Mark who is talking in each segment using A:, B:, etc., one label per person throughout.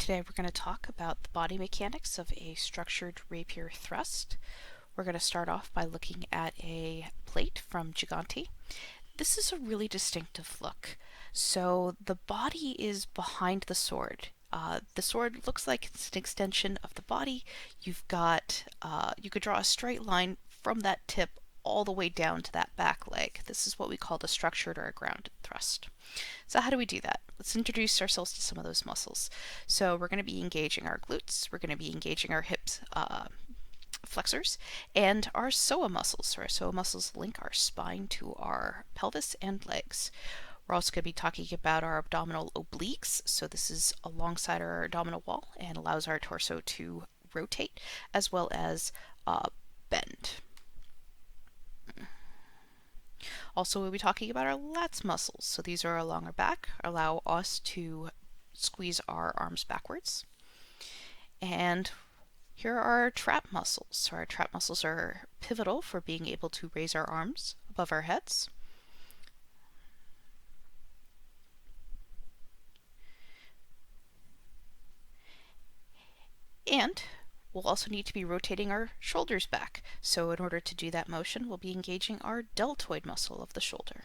A: Today we're going to talk about the body mechanics of a structured rapier thrust. We're going to start off by looking at a plate from Gigante. This is a really distinctive look. So the body is behind the sword. The sword looks like it's an extension of the body. You've got, you could draw a straight line from that tip all the way down to that back leg. This is what we call a structured or a grounded thrust. So how do we do that? Let's introduce ourselves to some of those muscles. So we're going to be engaging our glutes, we're going to be engaging our hips, flexors, and our psoas muscles. So our psoas muscles link our spine to our pelvis and legs. We're also going to be talking about our abdominal obliques. So this is alongside our abdominal wall and allows our torso to rotate as well as bend. Also, we'll be talking about our lats muscles. So these are along our back, allow us to squeeze our arms backwards. And here are our trap muscles. So our trap muscles are pivotal for being able to raise our arms above our heads. And we'll also need to be rotating our shoulders back. So in order to do that motion, we'll be engaging our deltoid muscle of the shoulder.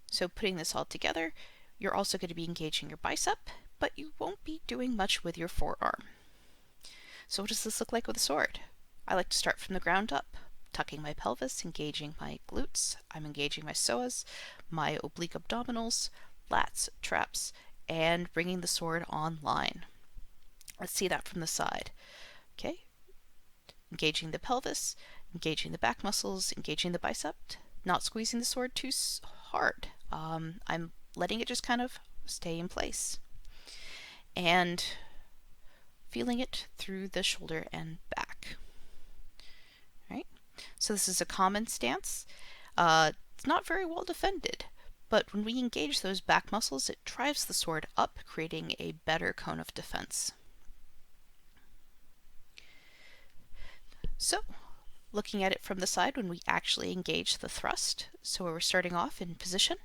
A: So putting this all together, you're also going to be engaging your bicep, but you won't be doing much with your forearm. So what does this look like with a sword? I like to start from the ground up, tucking my pelvis, engaging my glutes, I'm engaging my psoas, my oblique abdominals, lats, traps, and bringing the sword online. Let's see that from the side. Okay, engaging the pelvis, engaging the back muscles, engaging the bicep, not squeezing the sword too hard. I'm letting it just kind of stay in place. And feeling it through the shoulder and back. Right? So this is a common stance. It's not very well defended, but when we engage those back muscles, it drives the sword up, creating a better cone of defense. So, looking at it from the side when we actually engage the thrust, so we're starting off in position.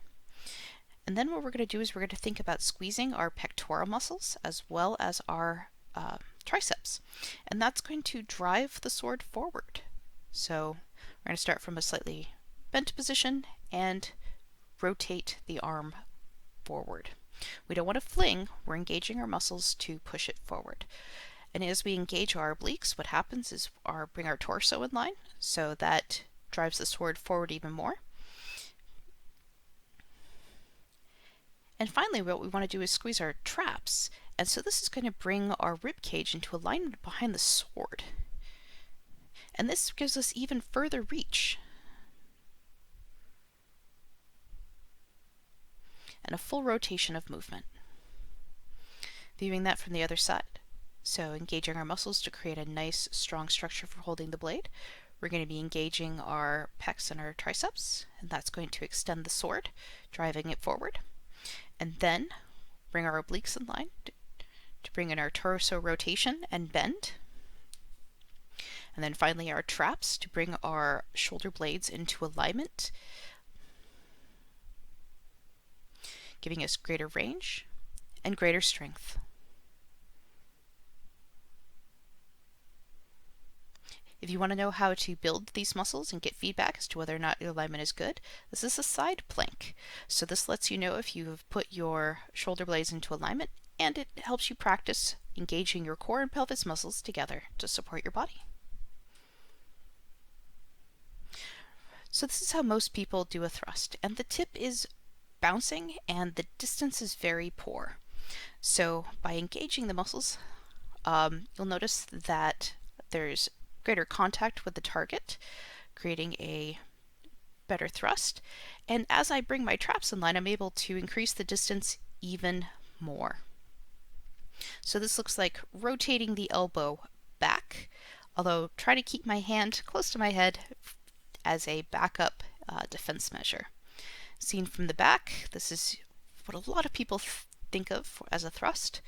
A: And then what we're going to do is we're going to think about squeezing our pectoral muscles as well as our triceps. And that's going to drive the sword forward. So we're going to start from a slightly bent position and rotate the arm forward. We don't want to fling, we're engaging our muscles to push it forward. And as we engage our obliques, what happens is bring our torso in line, so that drives the sword forward even more. And finally, what we want to do is squeeze our traps. And so this is going to bring our rib cage into alignment behind the sword. And this gives us even further reach. And a full rotation of movement. Viewing that from the other side. So engaging our muscles to create a nice, strong structure for holding the blade. We're going to be engaging our pecs and our triceps, and that's going to extend the sword, driving it forward. And then bring our obliques in line to bring in our torso rotation and bend. And then finally our traps to bring our shoulder blades into alignment, giving us greater range and greater strength. If you want to know how to build these muscles and get feedback as to whether or not your alignment is good, this is a side plank. So this lets you know if you have put your shoulder blades into alignment, and it helps you practice engaging your core and pelvis muscles together to support your body. So this is how most people do a thrust, and the tip is bouncing and the distance is very poor. So by engaging the muscles, you'll notice that there's greater contact with the target, creating a better thrust. And as I bring my traps in line, I'm able to increase the distance even more. So this looks like rotating the elbow back, although try to keep my hand close to my head as a backup defense measure. Seen from the back, this is what a lot of people think of as a thrust,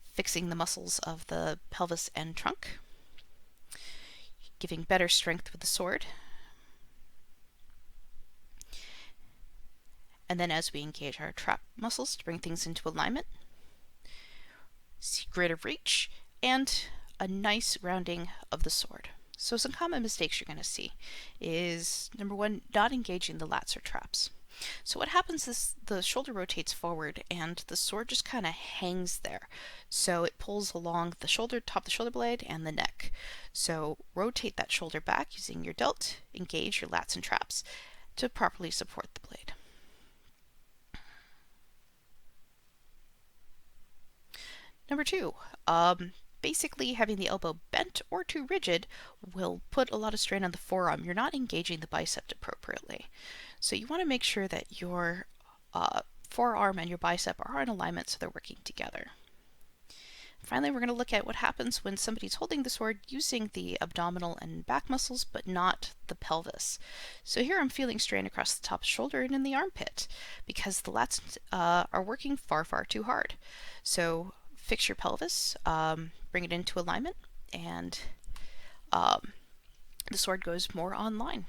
A: fixing the muscles of the pelvis and trunk, giving better strength with the sword. And then as we engage our trap muscles to bring things into alignment, see greater reach, and a nice rounding of the sword. So some common mistakes you're going to see is, number one, not engaging the lats or traps. So what happens is the shoulder rotates forward and the sword just kind of hangs there. So it pulls along the shoulder, top of the shoulder blade, and the neck. So rotate that shoulder back using your delt, engage your lats and traps to properly support the blade. Number two, basically having the elbow bent or too rigid will put a lot of strain on the forearm. You're not engaging the bicep appropriately. So you want to make sure that your forearm and your bicep are in alignment so they're working together. Finally, we're going to look at what happens when somebody's holding the sword using the abdominal and back muscles, but not the pelvis. So here I'm feeling strain across the top shoulder and in the armpit because the lats are working far, far too hard. So fix your pelvis, bring it into alignment, and the sword goes more online.